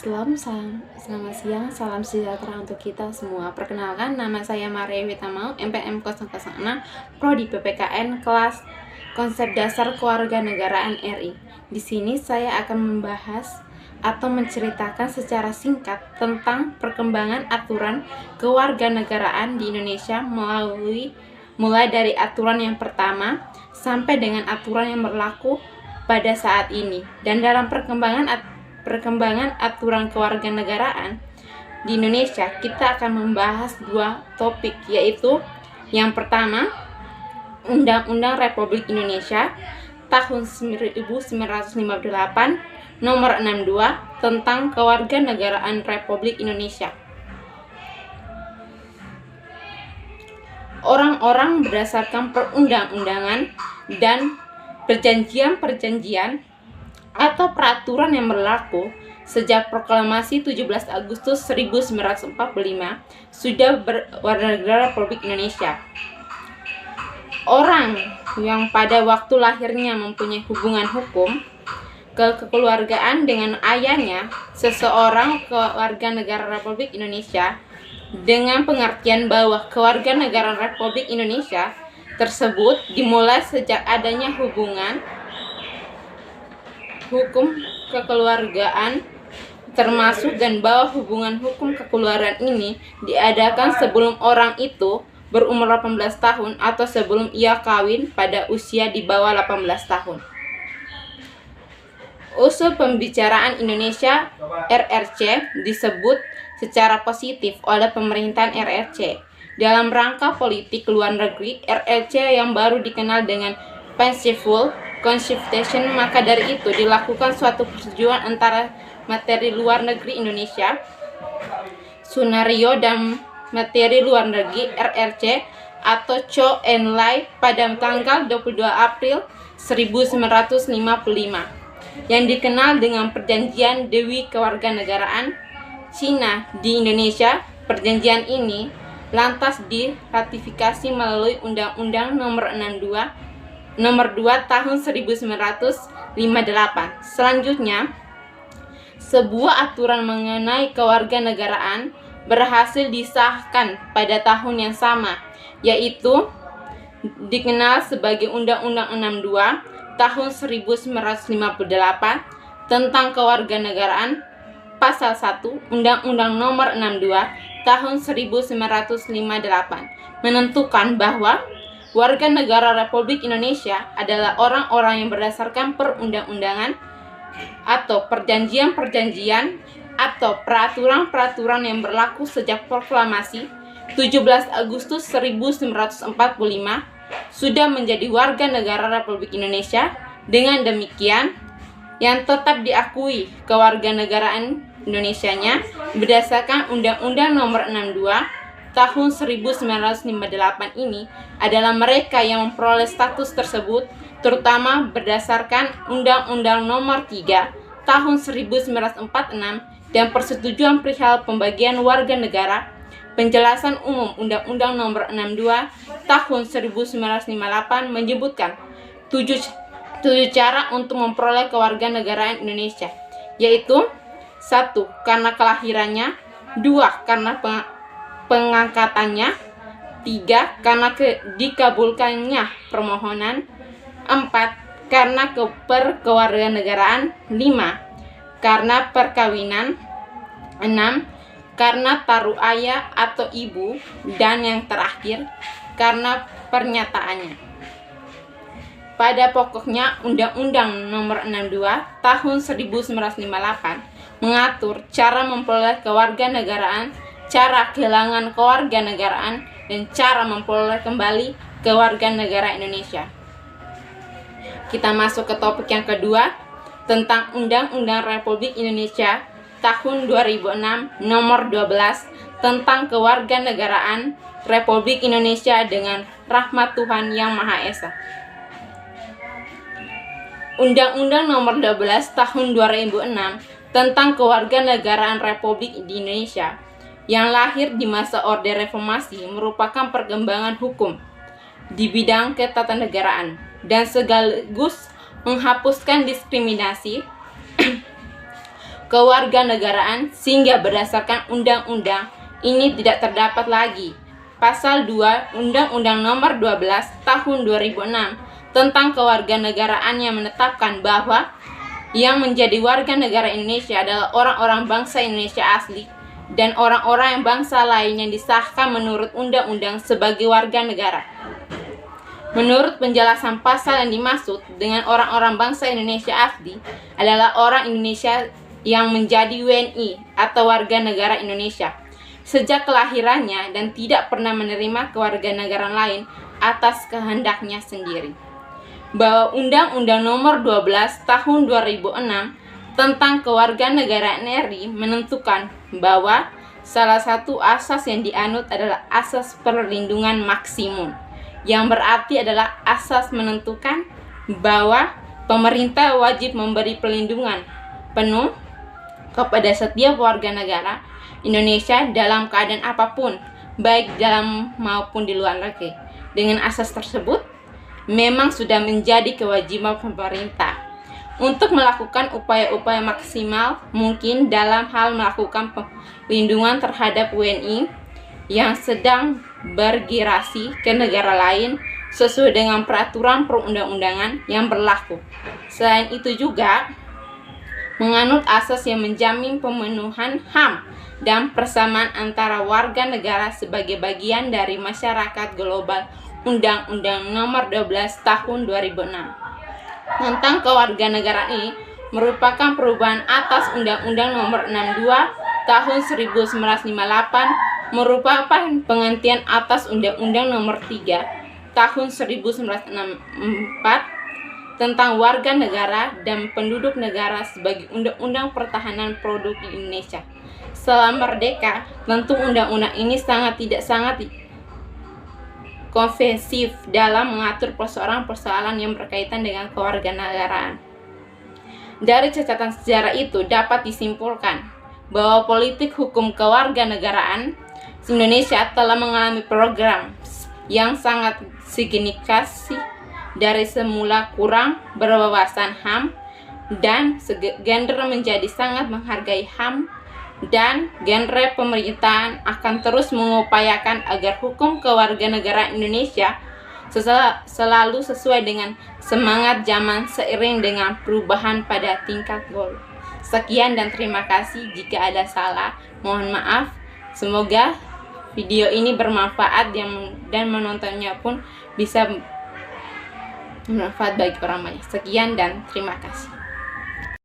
Selamat siang, salam sejahtera untuk kita semua. Perkenalkan, nama saya Maria Witamau, MPM 006, Prodi PPKN, kelas Konsep Dasar Kewarganegaraan RI. Di sini saya akan membahas atau menceritakan secara singkat tentang perkembangan aturan kewarganegaraan di Indonesia mulai dari aturan yang pertama sampai dengan aturan yang berlaku pada saat ini. Dan dalam perkembangan aturan kewarganegaraan di Indonesia, kita akan membahas dua topik, yaitu yang pertama, Undang-Undang Republik Indonesia tahun 1958 nomor 62 tentang kewarganegaraan Republik Indonesia. Orang-orang berdasarkan perundang-undangan dan perjanjian-perjanjian atau peraturan yang berlaku sejak proklamasi 17 Agustus 1945 sudah berwarga negara Republik Indonesia. Orang yang pada waktu lahirnya mempunyai hubungan hukum kekeluargaan dengan ayahnya, seseorang kewarganegaraan Republik Indonesia, dengan pengertian bahwa kewarganegaraan Republik Indonesia tersebut dimulai sejak adanya hubungan hukum kekeluargaan termasuk, dan bahwa hubungan hukum kekeluargaan ini diadakan sebelum orang itu berumur 18 tahun atau sebelum ia kawin pada usia di bawah 18 tahun. Usul pembicaraan Indonesia RRC disebut secara positif oleh pemerintahan RRC dalam rangka politik luar negeri RRC yang baru dikenal dengan Peaceful Consultation. Maka dari itu dilakukan suatu persetujuan antara Menteri Luar Negeri Indonesia Sunario dan Menteri Luar Negeri RRC atau Chou En-lai pada tanggal 22 April 1955 yang dikenal dengan Perjanjian Dewi Kewarganegaraan Cina di Indonesia. Perjanjian ini lantas diratifikasi melalui Undang-Undang Nomor 2 Tahun 1958. Selanjutnya, sebuah aturan mengenai kewarganegaraan berhasil disahkan pada tahun yang sama, yaitu dikenal sebagai Undang-Undang 62 Tahun 1958 tentang kewarganegaraan. Pasal 1 Undang-Undang Nomor 62 Tahun 1958 menentukan bahwa warga negara Republik Indonesia adalah orang-orang yang berdasarkan perundang-undangan atau perjanjian-perjanjian atau peraturan-peraturan yang berlaku sejak proklamasi 17 Agustus 1945 sudah menjadi warga negara Republik Indonesia. Dengan demikian, yang tetap diakui kewarganegaraan Indonesianya berdasarkan Undang-Undang Nomor 62 Tahun 1958 ini adalah mereka yang memperoleh status tersebut, terutama berdasarkan Undang-Undang Nomor 3 Tahun 1946 dan Persetujuan Perihal Pembagian Warga Negara. Penjelasan umum Undang-Undang Nomor 62 Tahun 1958 menyebutkan 7 cara untuk memperoleh kewarganegaraan Indonesia, yaitu 1. Karena kelahirannya, 2. Karena pengangkatannya, 3. Karena dikabulkannya permohonan, 4. Karena kewarganegaraan, 5. Karena perkawinan, 6. Karena taruh ayah atau ibu, dan yang terakhir karena pernyataannya. Pada pokoknya, Undang-Undang Nomor 62 Tahun 1958 mengatur cara memperoleh kewarganegaraan, cara kehilangan kewarganegaraan, dan cara memperoleh kembali kewarganegaraan Indonesia. Kita masuk ke topik yang kedua, tentang Undang-Undang Republik Indonesia Tahun 2006 Nomor 12 tentang kewarganegaraan Republik Indonesia dengan rahmat Tuhan Yang Maha Esa. Undang-Undang Nomor 12 Tahun 2006 tentang kewarganegaraan Republik di Indonesia yang lahir di masa Orde Reformasi merupakan perkembangan hukum di bidang ketatanegaraan dan sekaligus menghapuskan diskriminasi kewarganegaraan sehingga berdasarkan undang-undang ini tidak terdapat lagi. Pasal 2 Undang-Undang Nomor 12 Tahun 2006 tentang kewarganegaraan yang menetapkan bahwa yang menjadi warga negara Indonesia adalah orang-orang bangsa Indonesia asli dan orang-orang yang bangsa lain yang disahkan menurut undang-undang sebagai warga negara. Menurut penjelasan pasal yang dimaksud dengan orang-orang bangsa Indonesia asli adalah orang Indonesia yang menjadi WNI atau warga negara Indonesia sejak kelahirannya dan tidak pernah menerima kewarganegaraan lain atas kehendaknya sendiri. Bahwa Undang-Undang Nomor 12 Tahun 2006 tentang Kewarganegaraan RI menentukan bahwa salah satu asas yang dianut adalah asas perlindungan maksimum, yang berarti adalah asas menentukan bahwa pemerintah wajib memberi perlindungan penuh kepada setiap warga negara Indonesia dalam keadaan apapun, baik dalam maupun di luar negeri. Dengan asas tersebut, memang sudah menjadi kewajiban pemerintah untuk melakukan upaya-upaya maksimal mungkin dalam hal melakukan perlindungan terhadap WNI yang sedang bermigrasi ke negara lain sesuai dengan peraturan perundang-undangan yang berlaku. Selain itu juga menganut asas yang menjamin pemenuhan HAM dan persamaan antara warga negara sebagai bagian dari masyarakat global. Undang-Undang Nomor 12 Tahun 2006 tentang kewarganegaraan ini merupakan perubahan atas Undang-Undang Nomor 62 Tahun 1958, merupakan penggantian atas Undang-Undang Nomor 3 Tahun 1964 tentang warga negara dan penduduk negara sebagai Undang-Undang Pertahanan Produk Indonesia. Setelah merdeka, tentu undang-undang ini sangat konvensif dalam mengatur persoalan-persoalan yang berkaitan dengan kewarganegaraan. Dari catatan sejarah itu dapat disimpulkan bahwa politik hukum kewarganegaraan Indonesia telah mengalami program yang sangat signifikan dari semula kurang berwawasan HAM dan genre menjadi sangat menghargai HAM, dan genre pemerintahan akan terus mengupayakan agar hukum kewarganegaraan Indonesia selalu sesuai dengan semangat zaman seiring dengan perubahan pada tingkat global. Sekian dan terima kasih. Jika ada salah, mohon maaf. Semoga video ini bermanfaat dan menontonnya pun bisa bermanfaat bagi orang banyak. Sekian dan terima kasih.